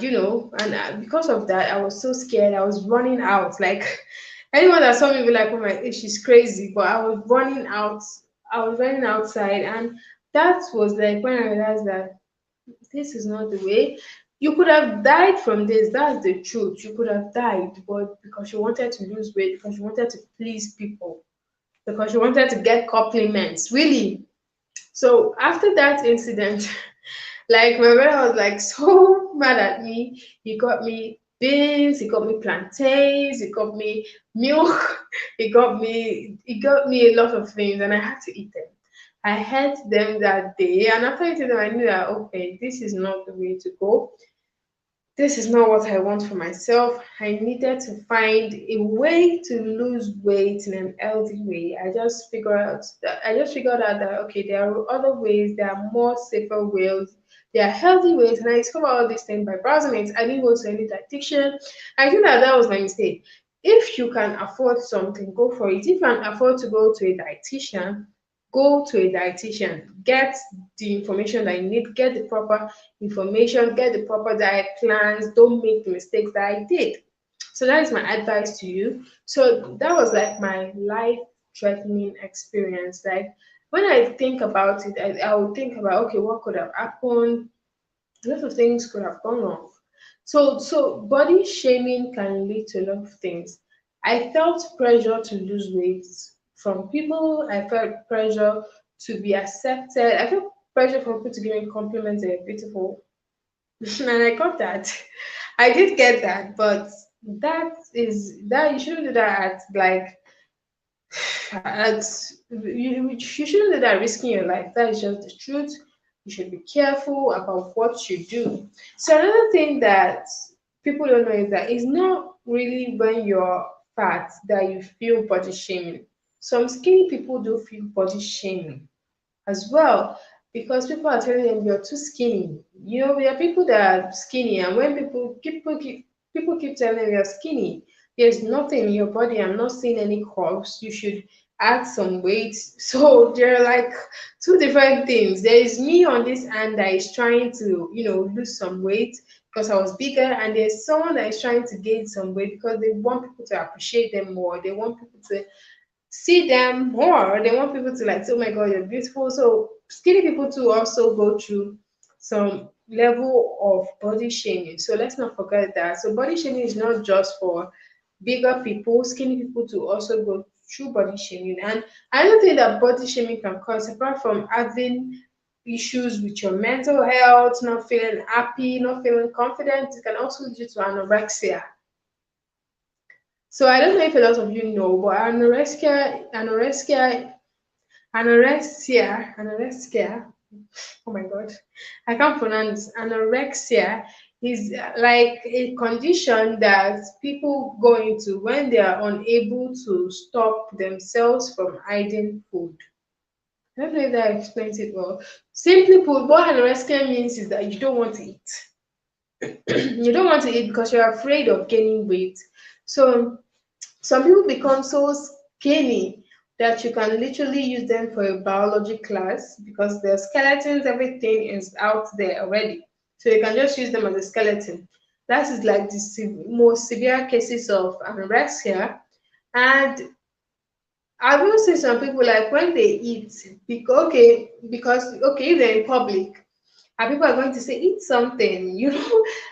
because of that, I was so scared. I was running out. Like Anyone that saw me will be like, oh my, she's crazy. But I was running out, I was running outside, and that was like when I realized that this is not the way. You could have died from this. That's the truth. You could have died, but because you wanted to lose weight, because you wanted to please people, because you wanted to get compliments, really. So after that incident, like my brother was like so mad at me. He got me beans, he got me plantains, he got me milk, he got me a lot of things, and I had to eat them. I had them that day, and after eating them, I knew that okay, this is not the way to go. This is not what I want for myself. I needed to find a way to lose weight in an healthy way. I just figured out that okay, there are other ways, there are more safer ways, there are healthy ways, and I discovered all these things by browsing it. I didn't go to any dietitian. I think that that was my mistake. If you can afford something, go for it. If you can afford to go to a dietitian, go to a dietitian. Get the information that you need, get the proper information, get the proper diet plans. Don't make the mistakes that I did. So that is my advice to you. So that was like my life threatening experience. Like when I think about it, I would think about okay, what could have happened? A lot of things could have gone wrong. So body shaming can lead to a lot of things. I felt pressure to lose weight from people. I felt pressure to be accepted. I felt pressure from people to give me compliments that are beautiful. And I got that. I did get that, but that you shouldn't do that at like at you shouldn't do that risking your life. That is just the truth. You should be careful about what you do. So another thing that people don't know is that it's not really when you're fat that you feel body shaming. Some skinny people do feel body shaming as well because people are telling them you're too skinny. You know, there are people that are skinny, and when people keep telling them you're skinny, there's nothing in your body. I'm not seeing any curves. You should add some weight. So they're like two different things. There is me on this end that is trying to, lose some weight because I was bigger, and there's someone that is trying to gain some weight because they want people to appreciate them more. They want people to see them more. They want people to like, say, oh my God, you're beautiful. So skinny people too also go through some level of body shaming. So let's not forget that. So body shaming is not just for bigger people, skinny people to also go through body shaming. And I don't think that body shaming can cause, apart from having issues with your mental health, not feeling happy, not feeling confident, it can also lead you to anorexia. So I don't know if a lot of you know, but anorexia, oh my God, I can't pronounce. Anorexia is like a condition that people go into when they are unable to stop themselves from hiding food. I don't know if that explains it well. Simply put, what anorexia means is that you don't want to eat. You don't want to eat because you're afraid of gaining weight. So some people become so skinny that you can literally use them for a biology class because their skeletons, everything is out there already. So you can just use them as a skeleton. That is like the most severe cases of anorexia. And I will say some people like when they eat, because if they're in public, and people are going to say eat something,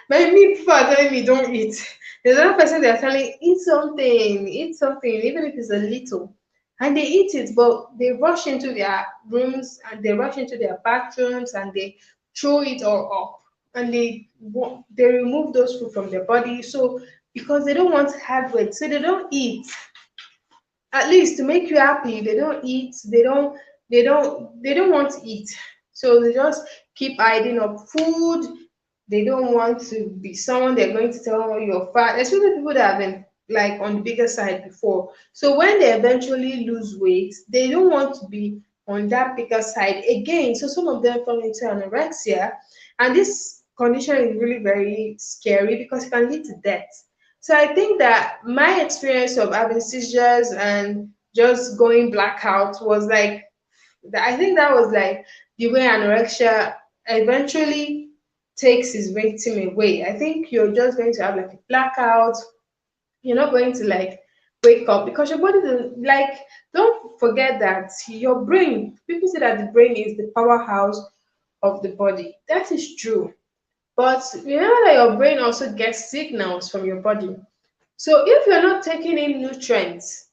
maybe people are telling me don't eat. There's another person they're telling eat something, even if it's a little, and they eat it, but they rush into their rooms and they rush into their bathrooms and they throw it all up, and they remove those food from their body. So because they don't want to have weight, so they don't eat at least to make you happy. They don't eat, they don't want to eat, so they just keep hiding up food. They don't want to be someone they're going to tell, oh, you're fat, especially people that have been like on the bigger side before. So when they eventually lose weight, they don't want to be on that bigger side again. So some of them fall into anorexia, and this condition is really very scary because it can lead to death. So I think that my experience of having seizures and just going blackout was like, I think that was like the way anorexia eventually takes its victim away. I think you're just going to have like a blackout. You're not going to like wake up because your body doesn't like. Don't forget that your brain. People say that the brain is the powerhouse of the body. That is true. But remember that your brain also gets signals from your body. So if you're not taking in nutrients,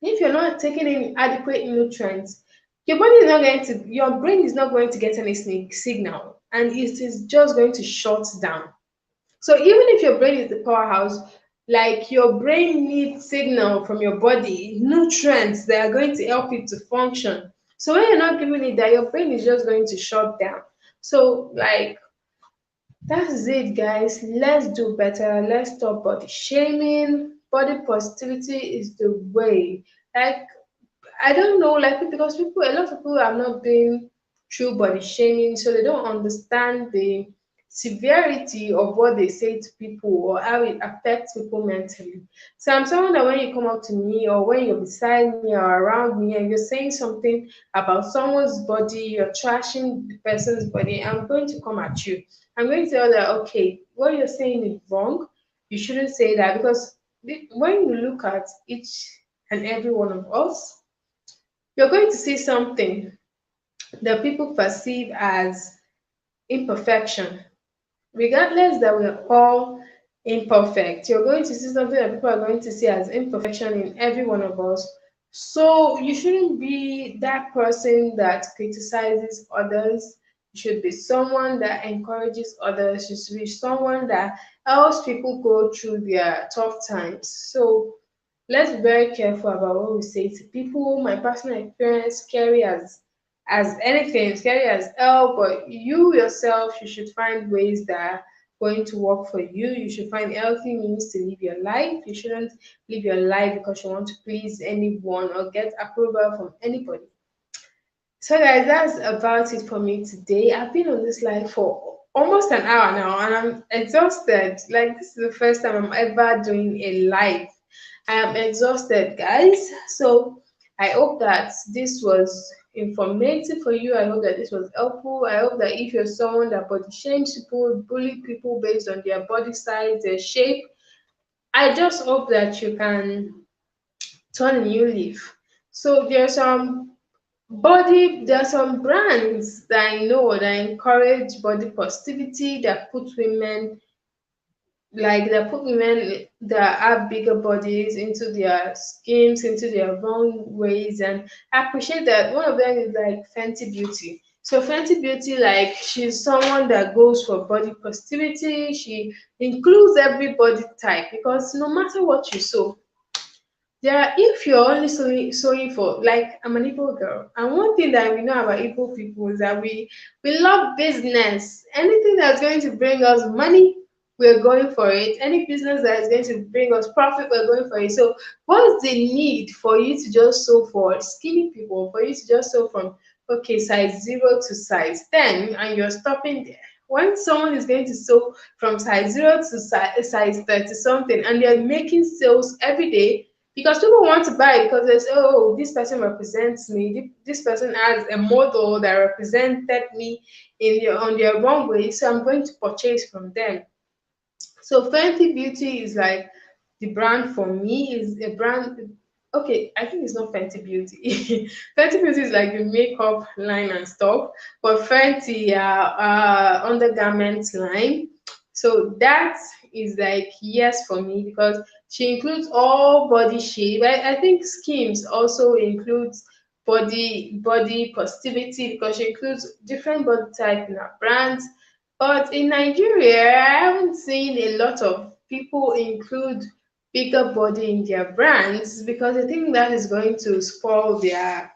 if you're not taking in adequate nutrients, your body is not going to, your brain is not going to get any signal, and it is just going to shut down. So even if your brain is the powerhouse, like your brain needs signal from your body, nutrients that are going to help it to function. So when you're not giving it that, your brain is just going to shut down. So like that's it, guys. Let's do better. Let's stop body shaming. Body positivity is the way. Like I don't know, like because people, a lot of people have not been through body shaming, so they don't understand the severity of what they say to people or how it affects people mentally. So I'm someone that when you come up to me or when you're beside me or around me and you're saying something about someone's body, you're trashing the person's body, I'm going to come at you. I'm going to tell that okay, what you're saying is wrong. You shouldn't say that because when you look at each and every one of us, you're going to see something that people perceive as imperfection. Regardless that we're all imperfect, you're going to see something that people are going to see as imperfection in every one of us. So you shouldn't be that person that criticizes others. You should be someone that encourages others. You should be someone that helps people go through their tough times. So let's be very careful about what we say to people. My personal experience, scary as anything, scary as hell, but you yourself, you should find ways that are going to work for you. You should find healthy means to live your life. You shouldn't live your life because you want to please anyone or get approval from anybody. So guys, that's about it for me today. I've been on this live for almost an hour now and I'm exhausted. Like this is the first time I'm ever doing a live. I am exhausted, guys. So I hope that this was informative for you. I hope that this was helpful. I hope that if you're someone that body shames people, bully people based on their body size, their shape, I just hope that you can turn a new leaf. So there are some brands that I know that encourage body positivity, that put women that have bigger bodies into their schemes, into their wrong ways. And I appreciate that one of them is like Fenty Beauty. So Fenty Beauty, like she's someone that goes for body positivity. She includes every body type because no matter what you sew, yeah, if you're only sewing for like I'm an Igbo girl, and one thing that we know about Igbo people is that we love business. Anything that's going to bring us money, we're going for it. Any business that is going to bring us profit, we're going for it. So, what's the need for you to just sew for skinny people? For you to just sew from okay size 0 to size 10, and you're stopping there. When someone is going to sew from size 0 to size 30 something, and they're making sales every day because people want to buy because they say, oh, this person represents me. This person has a model that represented me on their wrong way, so I'm going to purchase from them. So Fenty Beauty is like the brand for me is a brand. Okay, I think it's not Fenty Beauty. Fenty Beauty is like the makeup line and stuff, but Fenty undergarments line. So that is like yes for me because she includes all body shape. I think Skims also includes body positivity because she includes different body type in her brands. But in Nigeria, I haven't seen a lot of people include bigger body in their brands because I think that is going to spoil their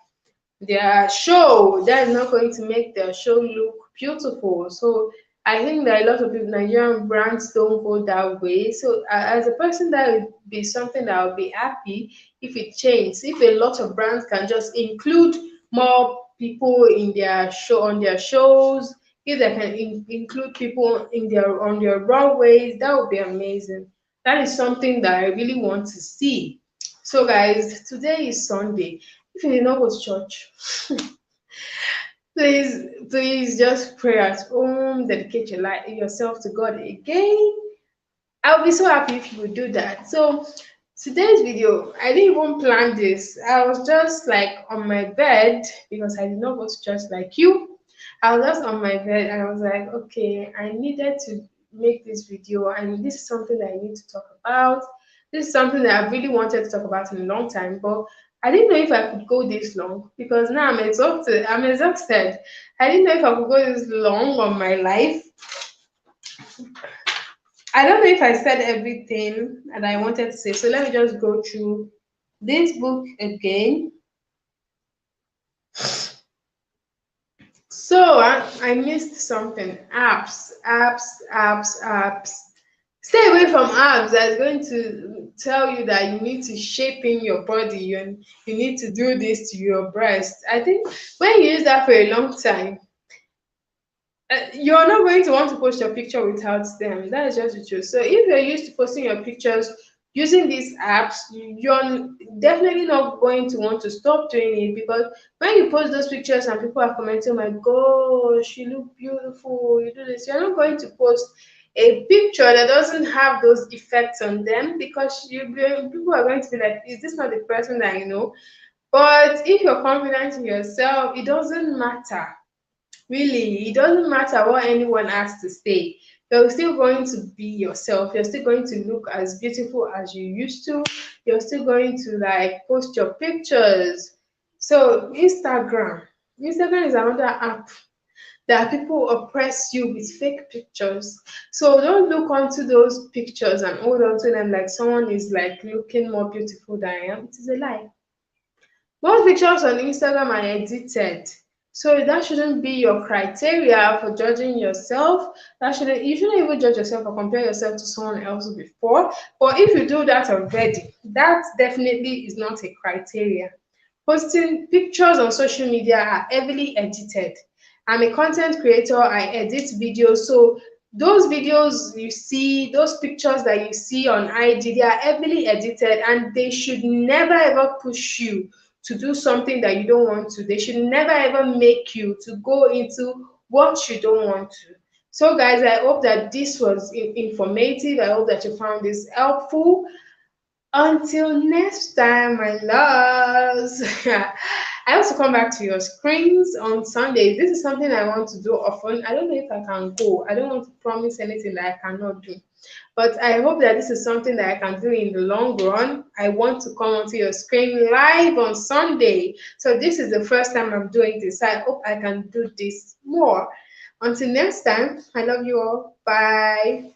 show. That is not going to make their show look beautiful. So I think that a lot of people, Nigerian brands don't go that way. So as a person, that would be something that I would be happy if it changed. If a lot of brands can just include more people in their show on their shows, if they can include people in their on their runways, that would be amazing. That is something that I really want to see. So guys, today is Sunday. If you did not go to church, please just pray at home, dedicate your yourself to God again. I'll be so happy if you would do that. So Today's video, I didn't even plan this. I was just like on my bed because I did not go to church like you. I was just on my bed and I was like, okay, I needed to make this video and this is something that I need to talk about. This is something that I really wanted to talk about in a long time, but I didn't know if I could go this long because now I'm exhausted. I'm exhausted. I didn't know if I could go this long on my life. I don't know if I said everything that I wanted to say, so let me just go through this book again. So I missed something. Apps. Stay away from apps that's going to tell you that you need to shape in your body and you need to do this to your breast. I think when you use that for a long time, you're not going to want to post your picture without them. That is just the truth. So if you're used to posting your pictures using these apps, you're definitely not going to want to stop doing it because when you post those pictures and people are commenting, oh my gosh, you look beautiful, you do this, you're not going to post a picture that doesn't have those effects on them because people are going to be like, is this not the person that I know? But if you're confident in yourself, it doesn't matter. Really, it doesn't matter what anyone has to say. You're still going to be yourself. You're still going to look as beautiful as you used to. You're still going to like post your pictures. So Instagram is another app that people oppress you with fake pictures. So don't look onto those pictures and hold on to them like someone is like looking more beautiful than I am. It is a lie. Most pictures on Instagram are edited. So that shouldn't be your criteria for judging yourself. You shouldn't even judge yourself or compare yourself to someone else before. But if you do that already, that definitely is not a criteria. Posting pictures on social media are heavily edited. I'm a content creator, I edit videos. So those videos you see, those pictures that you see on IG, they are heavily edited and they should never ever push you to do something that you don't want to. They should never ever make you to go into what you don't want to. So guys, I hope that this was informative. I hope that you found this helpful. Until next time, my loves. I also come back to your screens on Sundays. This is something I want to do often. I don't know if I can go. I don't want to promise anything that I cannot do. But I hope that this is something that I can do in the long run. I want to come onto your screen live on Sunday. So this is the first time I'm doing this. I hope I can do this more. Until next time, I love you all. Bye.